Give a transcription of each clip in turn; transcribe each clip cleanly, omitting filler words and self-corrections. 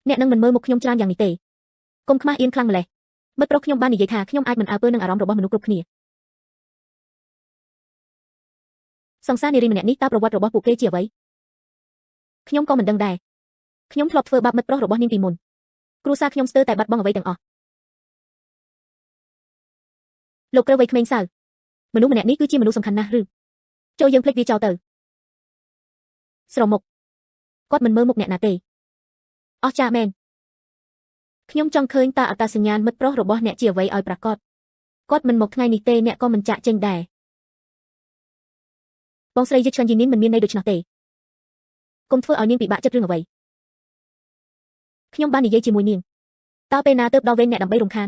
អ្នកនឹងមិនមើលមុខខ្ញុំច្រើនយ៉ាងនេះទេកុំខ្មាស់អៀនខ្លាំងម្ល៉េះមិត្តប្រុសខ្ញុំបាននិយាយថាខ្ញុំអាចមិនអើពើនឹងអារម្មណ៍របស់មនុស្សគ្រប់គ្នាសង្សារនារីម្នាក់នេះតើប្រវត្តិរបស់ពួកគេជាអ្វីខ្ញុំក៏មិនដឹងដែរខ្ញុំធ្លាប់ធ្វើបាបមិត្តប្រុសរបស់នាងពីមុនគ្រួសារខ្ញុំស្ទើរតែបាត់បង់អ្វីទាំងអស់លោកគ្រូវ័យក្មេងសៅមនុស្សម្នាក់នេះគឺជាមនុស្សសំខាន់ណាស់ឬចូលយើងភ្លេចវាចោលទៅស្រមុកគាត់មិនមើលមុខអ្នកណាទេអស់ចាមែនខ្ញុំចង់ឃើញតើអត្តសញ្ញាណមិត្តប្រុសរបស់អ្នកជាអ្វីឲ្យប្រាកដគាត់មិនមកថ្ងៃនេះទេអ្នកក៏មិនចាក់ចេញដែរបងស្រីយឹកឆ្លាញ់យីនីនមិនមានន័យដូច្នោះទេកុំធ្វើឲ្យនាងពិបាកចិត្តរឿងអ្វីខ្ញុំបាននិយាយជាមួយនាងតើពេលណាទើបដល់វេនអ្នកដើម្បីរំខាន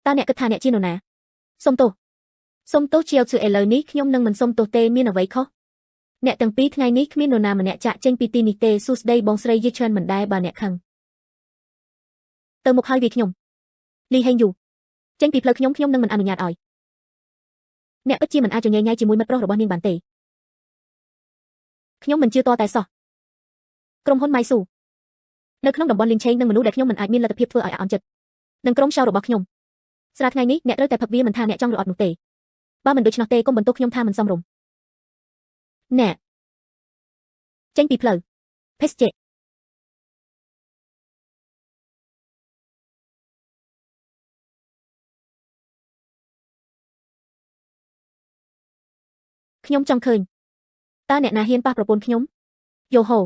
តើអ្នកគិតថាអ្នកជានរណាសុំទោសជាអ៊ីឡូវនេះខ្ញុំនឹងមិនសុំទោសទេមានអ្វីខុសអ្នកទាំងពីរថ្ងៃនេះគ្មាននរណាម្នាក់ចាក់ចេញពីទីនេះទេសួស្ដីបងស្រីយឹកឆ្លាញ់មិនដែរបើអ្នកខឹងទៅមុខហើយវាខ្ញុំលីហេងយូចេញពីផ្លូវខ្ញុំនឹងមិនអនុញ្ញាតឲ្យអ្នកពិតជាមិនអាចចញញ៉ៃជាមួយមិត្តប្រុសរបស់នាងបានទេខ្ញុំមិនជឿតតែសោះក្រុមហ៊ុនម៉ៃស៊ូនៅក្នុងតំបន់លីងឆេងនឹងមនុស្សដែលខ្ញុំមិនអាចមានលទ្ធភាពធ្វើឲ្យអាក់អន់ចិត្តនឹងក្រុមចៅរបស់ខ្ញុំស្រាថ្ងៃនេះអ្នកត្រូវតែផឹកវាមិនថាអ្នកចង់ឬអត់នោះទេបើមិនដូច្នោះទេកុំបន្ទោសខ្ញុំថាមិនសមរម្យអ្នកចេញពីផ្លូវភេសជ្ជៈខ្ញុំចង់ឃើញតើអ្នកណាហ៊ានប៉ះប្រពន្ធខ្ញុំយូហូ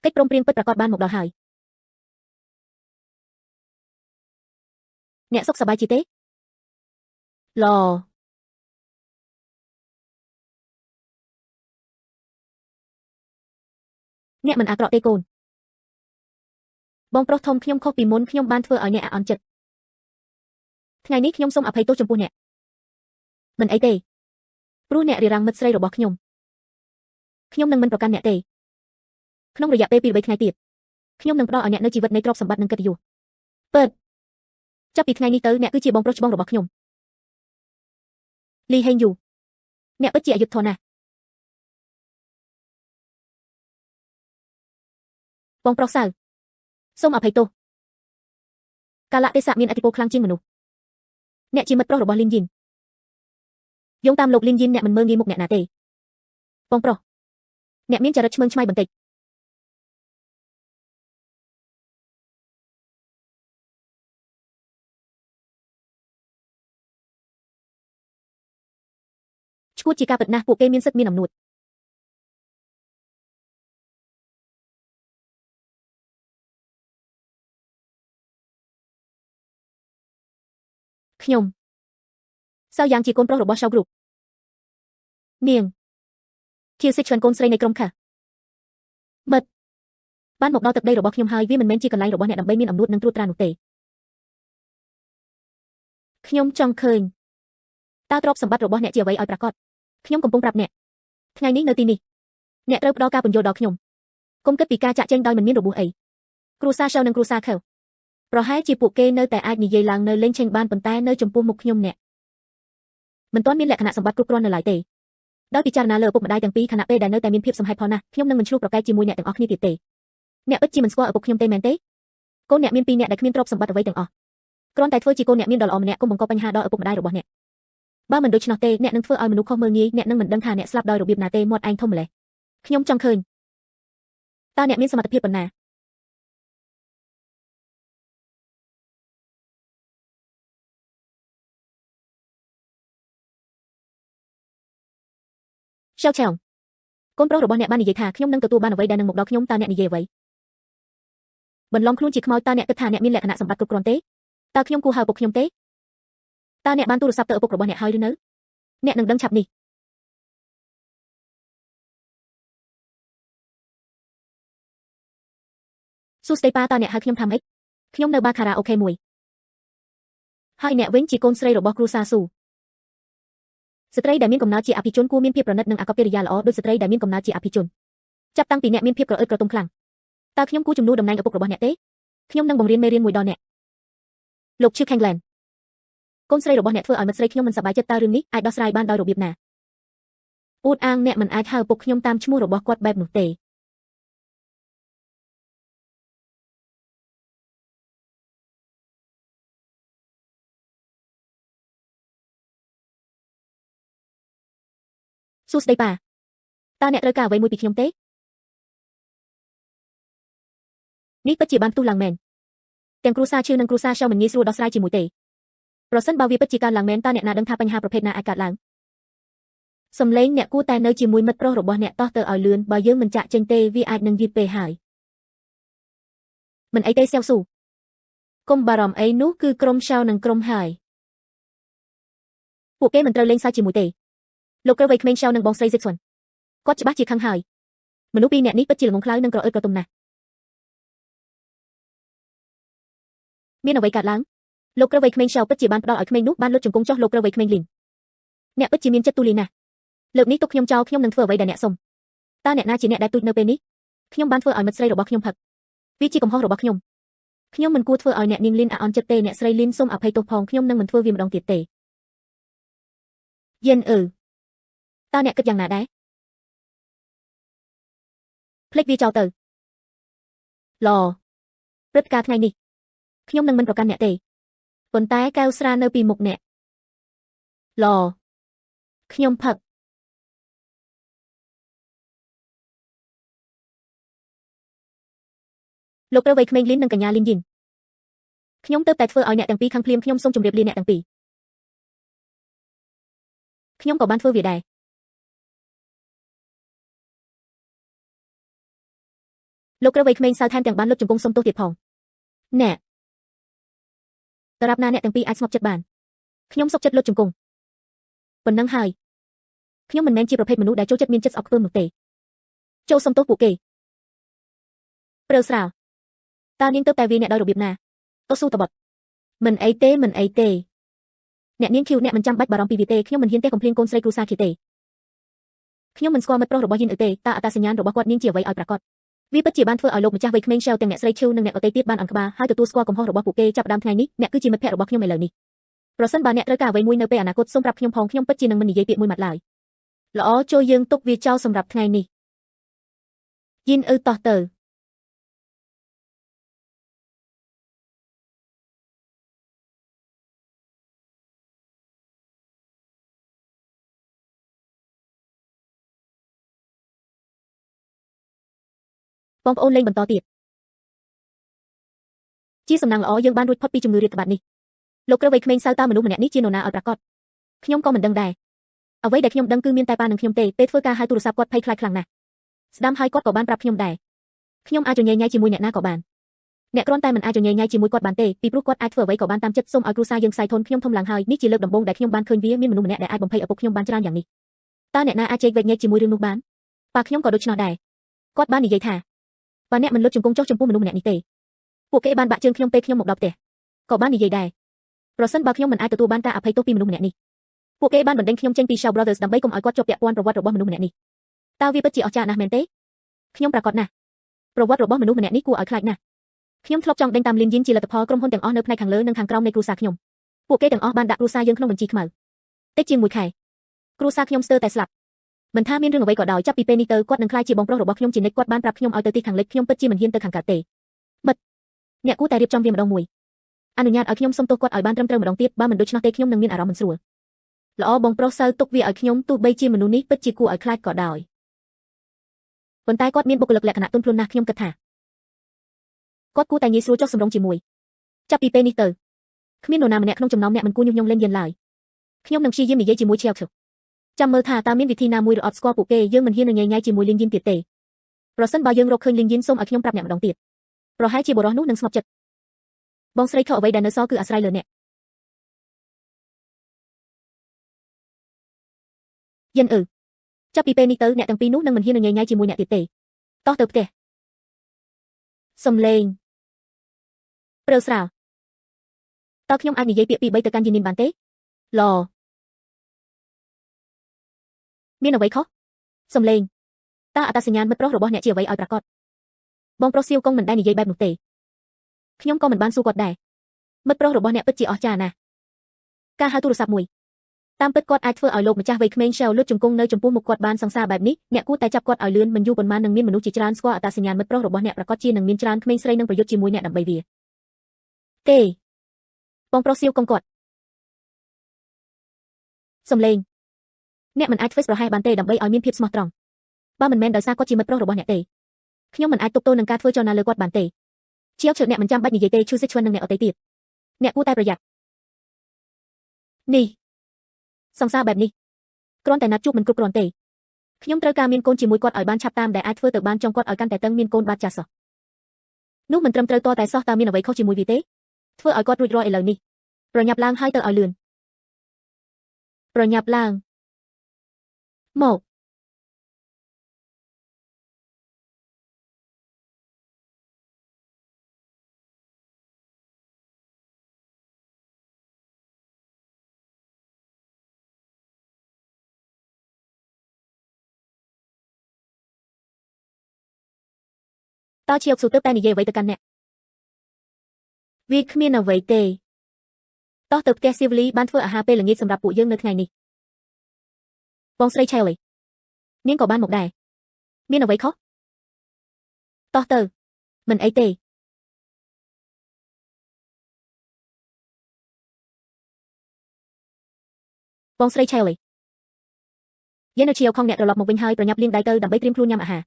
កិច្ចព្រមព្រៀងពិតប្រាកដបានមកដល់ហើយអ្នកសុខសប្បាយជាទេឡអ្នកមិនអាក្រក់ទេកូនបងប្រុសធំខ្ញុំខុសពីមុនខ្ញុំបានធ្វើឲ្យអ្នកអាក់អន់ចិត្តថ្ងៃនេះខ្ញុំសូមអភ័យទោសចំពោះអ្នកមិនអីទេព្រោះអ្នករារាំងមិត្តស្រីរបស់ខ្ញុំនឹងមិនប្រកាន់អ្នកទេក្នុងរយៈពេល 2-3 ថ្ងៃទៀតខ្ញុំនឹងផ្ដល់ឲ្យអ្នកនូវជីវិតនៃទ្រព្យសម្បត្តិនិងកិត្តិយសពិតចាប់ពីថ្ងៃនេះទៅអ្នកគឺជាបងប្រុសច្បងរបស់ខ្ញុំលីហេងយូអ្នកពិតជាអយុត្តិធម៌ណាស់បងប្រុសសៅសូមអភ័យទោសកាលៈទេសៈមានឥទ្ធិពលខ្លាំងជាងមនុស្សអ្នកជាមិត្តប្រុសរបស់លីនយីនយោងតាមលោកលីនយីនអ្នកមិនមើលងាយមុខអ្នកណាទេបងប្រុសអ្នកមានចរិតឆ្មើងឆ្មៃបន្តិចឈួតជាការពិតណាស់ពួកគេមានសិទ្ធិមានអំណួតខ្ញុំសៅយ៉ាងជាកូនប្រុសរបស់ឆៅគ្រូនាងជាសិទ្ធិជឿនកូនស្រីនៃក្រុមខាមិត្តបានមកដល់ទឹកដីរបស់ខ្ញុំហើយវាមិនមែនជាកន្លែងរបស់អ្នកដើម្បីមានអំណួតនិងត្រួតត្រានោះទេខ្ញុំចង់ឃើញតើទ្រព្យសម្បត្តិរបស់អ្នកជាអ្វីឲ្យប្រាកដខ្ញុំកំពុងប្រាប់អ្នកថ្ងៃនេះនៅទីនេះអ្នកត្រូវផ្ដល់ការពន្យល់ដល់ខ្ញុំកុំគិតពីការចាក់ចេញដោយមិនមានរបួសអីគ្រួសារឆៅនិងគ្រួសារខៅប្រហែលជាពួកគេនៅតែអាចនិយាយឡើងនៅលេងឆេងបានប៉ុន្តែនៅចំពោះមុខខ្ញុំអ្នកមិនទាន់មានលក្ខណៈសម្បត្តិគ្រប់គ្រាន់នៅឡើយទេដោយពិចារណាលើឪពុកម្ដាយទាំងពីរខណៈពេលដែលនៅតែមានភាពសមហេតុផលណាស់ខ្ញុំនឹងមិនឆ្លោះប្រកែកជាមួយអ្នកទាំងអស់គ្នាទៀតទេអ្នកពិតជាមិនស្គាល់ឪពុកខ្ញុំទេមែនទេកូនអ្នកមាន2នាក់ដែលគ្មានទ្រព្យសម្បត្តិអ្វីទាំងអស់គ្រាន់តែធ្វើជាកូនអ្នកមានដ៏ល្អម្នាក់កុំបង្កបញ្ហាដល់ឪពុកម្ដាយរបស់អ្នកបើមិនដូច្នោះទេអ្នកនឹងធ្វើឲ្យមនុស្សខុសមើលងាយអ្នកនឹងមិនដឹងថាអ្នកស្លាប់ដោយរបៀបណាទេមាត់ឯងធំម្ល៉េះខ្ញុំចង់ឃើញតើអ្នកមានសមត្ថភាពប៉ុណ្ណាឆៅឆៅកូនប្រុសរបស់អ្នកបាននិយាយថាខ្ញុំនឹងទទួលបានអ្វីដែលនឹងមកដល់ខ្ញុំតើអ្នកនិយាយអ្វីបន្លំខ្លួនជាខ្មោចតើអ្នកគិតថាអ្នកមានលក្ខណៈសម្បត្តិគ្រប់គ្រាន់ទេតើខ្ញុំគួរហៅឪពុកខ្ញុំទេតើអ្នកបានទូរស័ព្ទទៅឪពុករបស់អ្នកហើយឬនៅអ្នកនឹងដឹងឆាប់នេះសួស្ដីប៉ាតើអ្នកហៅខ្ញុំថាម៉េចខ្ញុំនៅបារខារ៉ាអូខេមួយហើយអ្នកវិញជាកូនស្រីរបស់គ្រូសាស៊ូស្ត្រីដែលមានកំណើតជាអភិជនគួរមានភាពប្រណិតនិងអាកប្បកិរិយាល្អដូចស្ត្រីដែលមានកំណើតជាអភិជនចាប់តាំងពីអ្នកមានភាពក្រអឺតក្រទមខ្លាំងតើខ្ញុំគួរជំនួសតំណែងឪពុករបស់អ្នកទេខ្ញុំនឹងបង្រៀនមេរៀនមួយដល់អ្នកលោកឈឺខេងឡែនកូនស្រីរបស់អ្នកធ្វើឲ្យមិត្តស្រីខ្ញុំមិនសប្បាយចិត្តតើរឿងនេះអាចដោះស្រាយបានដោយរបៀបណាអួតអាងអ្នកមិនអាចហៅឪពុកខ្ញុំតាមឈ្មោះរបស់គាត់បែបនោះទេ សួស្តីប៉ាតើអ្នកត្រូវការអ្វីមួយពីខ្ញុំទេនេះពិតជាបានផ្ទុះឡើងមែនទាំងគ្រួសារឈឺនិងគ្រួសារရှောင်းមិនងាយស្រួលដោះស្រាយជាមួយទេប្រសិនបើវាពិតជាកើតឡើងមែនតើអ្នកណាដឹងថាបញ្ហាប្រភេទណាអាចកើតឡើងសំឡេងអ្នកគួរតែនៅជាមួយមិត្តប្រុសរបស់អ្នកតោះទៅឲ្យលឿនបើយើងមិនចាក់ចេញទេវាអាចនឹងយឺតពេកហើយមិនអីទេសៀវស៊ូកុំបារម្ភអីនោះគឺក្រុមឆៅនិងក្រុមហើយពួកគេមិនត្រូវលេងសើចជាមួយទេលោកក្រវៃក្មេងឆៅនិងបងស្រីស៊ិតស៊ុនគាត់ច្បាស់ជាខឹងហើយមនុស្សពីរនាក់នេះពិតជាល្ងងខ្លៅនិងក្រអឺតក្រទុំណាស់មានអ្វីកើតឡើងលោកក្រវៃក្មេងឆៅពិតជាបានផ្ដល់ឲ្យក្មេងនោះបានលុតជង្គង់ចុះលោកក្រវៃក្មេងលីនអ្នកពិតជាមានចិត្តទូលាយណាស់លើកនេះទុកខ្ញុំចោលខ្ញុំនឹងធ្វើអ្វីដែលអ្នកសុំតើអ្នកណាជាអ្នកដែលទូចនៅពេលនេះខ្ញុំបានធ្វើឲ្យមិត្តស្រីរបស់ខ្ញុំផឹកវាជាកំហុសរបស់ខ្ញុំមិនគួរធ្វើឲ្យអ្នកនាងលីនអាអន់ចិត្តទេអ្នកស្រីលីនសូមអភ័យទោសផងខ្ញុំនឹងមិនធ្វើវាម្ដងទៀតទេយិនតើអ្នកគិតយ៉ាងណាដែរភ្លេចវាចោលទៅឡព្រឹត្តិការណ៍ថ្ងៃនេះខ្ញុំនឹងមិនប្រកាន់អ្នកទេប៉ុន្តែកែវស្រានៅពីមុខអ្នកឡខ្ញុំផឹកលោកត្រូវវ័យក្មេងលីននិងកញ្ញាលីនយីនខ្ញុំទៅតែធ្វើឲ្យអ្នកទាំងពីរខាងភ្លាមខ្ញុំសូមជម្រាបលាអ្នកទាំងពីរខ្ញុំក៏បានធ្វើវាដែរលោកត្រូវវ័យក្មេងសៅថែមទាំងបានលុតជង្គង់សុំទោសទៀតផងអ្នកតារាប់ណាអ្នកទាំងពីរអាចស្ងប់ចិត្តបានខ្ញុំសុខចិត្តលុតជង្គង់ប៉ុណ្ណឹងហើយខ្ញុំមិនមែនជាប្រភេទមនុស្សដែលចូលចិត្តមានចិត្តស្អប់ខ្ពើមនោះទេចូលសុំទោសពួកគេព្រើស្រាលតើនាងទៅតែវាអ្នកដោយរបៀបណាទៅស៊ូតបត់មិនអីទេអ្នកនាងឃីវអ្នកមិនចាំបាច់បារម្ភពីវាទេខ្ញុំមិនហ៊ានទេកំភ្លៀងកូនស្រីគ្រូសាឃីទេខ្ញុំមិនស្គាល់មិត្តប្រុសរបស់យិនទេតើអត្តសញ្ញាណរបស់គាត់នាងជាអ្វីឲ្យប្រាកដវាពិតជាបានធ្វើឲ្យលោកម្ចាស់វ័យក្មេងឆៅទាំងអ្នកស្រីឈូនិងអ្នកដទៃទៀតបានអង្ក្បាលហើយទទួលស្គាល់កំហុសរបស់ពួកគេចាប់ផ្ដើមថ្ងៃនេះអ្នកគឺជាមិត្តភក្តិរបស់ខ្ញុំឥឡូវនេះប្រសិនបើអ្នកត្រូវការអ្វីមួយនៅពេលអនាគតសូមប្រាប់ខ្ញុំផងខ្ញុំពិតជានឹងមិននិយាយពាក្យមួយម៉ាត់ឡើយល្អចូលយើងទុកវាចោលសម្រាប់ថ្ងៃនេះយិនតោះទៅបងប្អូនលេងបន្តទៀតជាសំណាងល្អយើងបានរួចផុតពីជំងឺរាតត្បាតនេះលោកក្រវៃក្មេងសៅតើមនុស្សម្នាក់នេះជានរណាឲ្យប្រាកដខ្ញុំក៏មិនដឹងដែរអ្វីដែលខ្ញុំដឹងគឺមានតែប៉ានឹងខ្ញុំទេពេលធ្វើការហៅទូរស័ព្ទគាត់ភ័យខ្លាចខ្លាំងណាស់ស្ដាំហើយគាត់ក៏បានប្រាប់ខ្ញុំដែរខ្ញុំអាចញញែញជាមួយអ្នកណាក៏បានអ្នកគ្រាន់តែមិនអាចញញែញជាមួយគាត់បានទេពីព្រោះគាត់អាចធ្វើអ្វីក៏បានតាមចិត្តសូមឲ្យគ្រួសារយើងខ្សែធនខ្ញុំធំឡើងហើយនេះជាលើកដំបូងដែលខ្ញុំបានឃើញវាមានមនុស្សម្នាក់ដែលអាចបំភ័យឪពុកខ្ញុំបានច្រើនយ៉ាងនេះតើអ្នកណាអាចជែកវែកញែកជាមួយរឿងនោះបានប៉ាខ្ញុំក៏ដូច្នោះដែរគាត់បាននិយាយថាបើអ្នកមិនលុតជង្គង់ចុះចំពោះមនុស្សម្នាក់នេះទេពួកគេបានបាក់ជើងខ្ញុំពេលខ្ញុំមកដល់ផ្ទះក៏បាននិយាយដែរប្រសិនបើខ្ញុំមិនអាចទទួលបានការអភ័យទោសពីមនុស្សម្នាក់នេះពួកគេបានបណ្ដេញខ្ញុំចេញពី Shaw Brothers ដើម្បីកុំឲ្យគាត់ជាប់ពាក់ព័ន្ធប្រវត្តិរបស់មនុស្សម្នាក់នេះតើវាពិតជាអស្ចារ្យណាស់មែនទេខ្ញុំប្រាកដណាស់ប្រវត្តិរបស់មនុស្សម្នាក់នេះគួរឲ្យខ្លាចណាស់ខ្ញុំធ្លាប់ចង់ដេញតាមលីនយិនជាលទ្ធផលក្រុមហ៊ុនទាំងអស់នៅផ្នែកខាងលើនិងខាងក្រោមនៃគ្រួសារខ្ញុំពួកគេទាំងអស់បានដាក់គ្រួសារយើងក្នុងបញ្ជីខ្មៅតិចជាង1ខែគ្រួសារខ្ញុំស្ទើរតែស្លាប់មិនថាមានរឿងអ្វីក៏ដោយចាប់ពីពេលនេះទៅគាត់នឹងក្លាយជាបងប្រុសរបស់ខ្ញុំជានិច្ចគាត់បានប្រាប់ខ្ញុំឲ្យទៅទីខាងលិចខ្ញុំពិតជាមិនហ៊ានទៅខាងកើតទេបិទអ្នកគួរតែរៀបចំវាម្ដងមួយអនុញ្ញាតឲ្យខ្ញុំសុំទោសគាត់ឲ្យបានត្រឹមត្រូវម្ដងទៀតបើមិនដូច្នោះទេខ្ញុំនឹងមានអារម្មណ៍មិនស្រួលល្អបងប្រុសសៅទុកវាឲ្យខ្ញុំទោះបីជាមនុស្សនេះពិតជាគួរឲ្យខ្លាចក៏ដោយប៉ុន្តែគាត់មានបុគ្គលិកលក្ខណៈទន់ភ្លន់ណាស់ខ្ញុំគិតថាគាត់គួរតែងាយស្រួលចុះសម្រុងជាមួយចាប់ពីពេលនេះទៅគ្មាននរណាម្នាក់ក្នុងចំណោមអ្នកមិនគួរញុះញង់លេងយិនឡើយខ្ញុំនឹងព្យាយាមនិយាយជាមួយឈៀវឈឹកចាំមើលថាតើមានវិធីណាមួយរអត់ស្គាល់ពួកគេយើងមិនហ៊ានញញែជាមួយលីនយិនទៀតទេប្រសិនបើយើងរកឃើញលីនយិនសូមឲ្យខ្ញុំប្រាប់អ្នកម្ដងទៀតប្រហែលជាបុរសនោះនឹងស្ងប់ចិត្តបងស្រីខកអ្វីដែលនៅសល់គឺអាស្រ័យលើអ្នកយិនចាប់ពីពេលនេះទៅអ្នកទាំងពីរនោះនឹងមិនហ៊ានញញែជាមួយអ្នកទៀតទេតោះទៅផ្ទះសំឡេងព្រើស្រាលតើខ្ញុំអាចនិយាយពាក្យពីរបីទៅកាន់យិននីនបានទេឡមានអ្វីខុសសំឡេងតើអត្តសញ្ញាណមិត្តប្រុសរបស់អ្នកជាអ្វីឲ្យប្រាកដបងប្រុសសៀវកុងមិនដែលនិយាយបែបនោះទេខ្ញុំក៏មិនបានសួរគាត់ដែរមិត្តប្រុសរបស់អ្នកពិតជាអស្ចារ្យណាស់ការហៅទូរស័ព្ទមួយតាមពិតគាត់អាចធ្វើឲ្យលោកម្ចាស់វ័យក្មេងឆៅលុតជង្គង់នៅចំពោះមុខគាត់បានសង្សារបែបនេះអ្នកគួរតែចាប់គាត់ឲ្យលឿនមិនយូរប៉ុន្មាននឹងមានមនុស្សជាច្រើនស្គាល់អត្តសញ្ញាណមិត្តប្រុសរបស់អ្នកប្រកាសជានឹងមានច្រើនក្មេងស្រីនឹងប្រយុទ្ធជាមួយអ្នកដើម្បីវាទេបងប្រុសសៀវកុំគាត់សំឡេង អ្នកមិនអាចធ្វើប្រហែសបានទេដើម្បីឲ្យមានភាពស្មោះត្រង់បើមិនមែនដោយសារគាត់ជាមិត្តប្រុសរបស់អ្នកទេខ្ញុំមិនអាចទប់ទល់នឹងការធ្វើចលនាលើគាត់បានទេជាវឈើអ្នកមិនចាំបាច់និយាយទេឈឺសិឈ្វិននឹងអ្នកអត់ទេទៀតអ្នកគួរតែប្រយ័ត្ននេះសង្សារបែបនេះគ្រាន់តែណាត់ជួបមិនគ្រប់គ្រាន់ទេខ្ញុំត្រូវការមានកូនជាមួយគាត់ឲ្យបានឆាប់តាមដែលអាចធ្វើទៅបានចង់គាត់ឲ្យកាន់តែតឹងមានកូនបាត់ចាស់សោះនោះមិនត្រឹមត្រូវតតែសោះតើមានអ្វីខុសជាមួយវាទេធ្វើឲ្យគាត់រួចរាល់ឥឡូវនេះប្រញាប់ឡើងហើយទៅឲ្យលឿនប្រញាប់ឡើងមកតើជាប់ស៊ូទើបតែនិយាយអ្វីទៅកាន់អ្នកវាគ្មានអ្វីទេតោះទៅផ្ទះសៀវលីបានធ្វើអាហារពេលល្ងាចសម្រាប់ពួកយើងនៅថ្ងៃនេះបងស្រីឆែលអីនាងក៏បានមកដែរមានអ្វីខុសតោះទៅមិនអីទេបងស្រីឆែលអីយាននៅជាវខំអ្នកត្រឡប់មកវិញហើយប្រញាប់លាងដៃទៅដើម្បីត្រៀមខ្លួនញ៉ាំអាហារ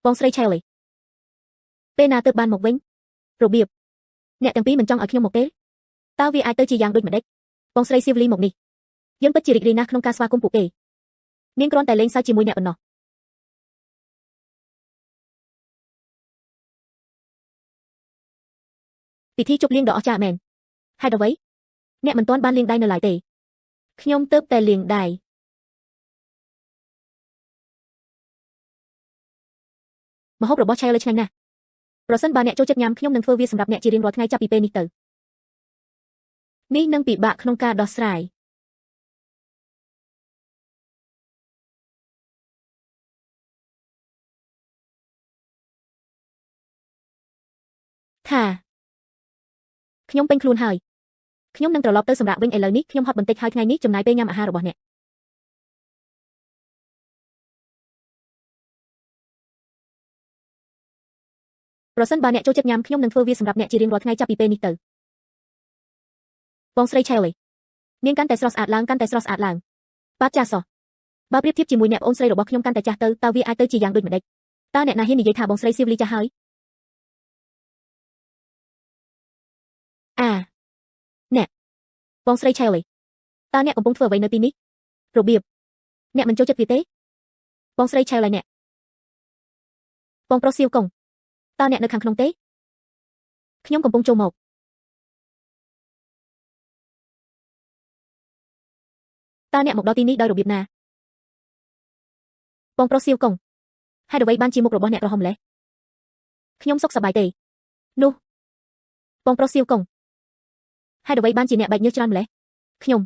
បងស្រីឆែលអីពេលណាទើបបានមកវិញរបៀបអ្នកទាំងពីរមិនចង់ឲ្យខ្ញុំមកទេតើវាអាចទៅជាយ៉ាងដូចម្ដេចបងស្រីសៀវលីមកនេះយើងពិតជារីករាយណាស់ក្នុងការស្វាគមន៍ពួកគេនាងគ្រាន់តែលេងសើចជាមួយអ្នកប៉ុណ្ណោះពិធីជប់លៀងដ៏អស្ចារ្យមែនហេតុអ្វីអ្នកមិនទាន់បានលាងដៃនៅឡើយទេខ្ញុំទើបតែលាងដៃម្ហូបរបស់ឆែលឆ្ងាញ់ណាស់ប្រសិនបើអ្នកចូលចិត្តញ៉ាំខ្ញុំនឹងធ្វើវាសម្រាប់អ្នកជារៀងរាល់ថ្ងៃចាប់ពីពេលនេះទៅនេះនឹងពិបាកក្នុងការដោះស្រាយថាខ្ញុំពេញខ្លួនហើយខ្ញុំនឹងត្រឡប់ទៅសម្រាប់វិញឥឡូវនេះខ្ញុំហត់បន្តិចហើយថ្ងៃនេះចំណាយពេលញ៉ាំអាហាររបស់អ្នកប្រសិនបើអ្នកចូលចិត្តញ៉ាំខ្ញុំនឹងធ្វើវាសម្រាប់អ្នកជារៀងរាល់ថ្ងៃចាប់ពីពេលនេះទៅបងស្រីឆែលអីនាងកាន់តែស្រស់ស្អាតឡើងកាន់តែស្រស់ស្អាតឡើងបាទចាស់សោះបើប្រៀបធៀបជាមួយអ្នកប្អូនស្រីរបស់ខ្ញុំកាន់តែចាស់ទៅតើវាអាចទៅជាយ៉ាងដូចម្ដេចតើអ្នកណាហ៊ាននិយាយថាបងស្រីសៀវលីចាស់ហើយអ្នកបងស្រីឆែលអីតើអ្នកកំពុងធ្វើអ្វីនៅទីនេះរបៀបអ្នកមិនចូលចិត្តវាទេបងស្រីឆែលអីអ្នកបងប្រុសសៀវកុងតើអ្នកនៅខាងក្នុងទេខ្ញុំកំពុងចូលមកតើអ្នកមកដល់ទីនេះដោយរបៀបណាបងប្រុសសៀវកុងហេតុអ្វីបានជាមុខរបស់អ្នកក្រហមម្លេះខ្ញុំសុខសប្បាយទេនោះបងប្រុសសៀវកុងហេតុអ្វីបានជាអ្នកបែកញើសច្រើនម្លេះខ្ញុំ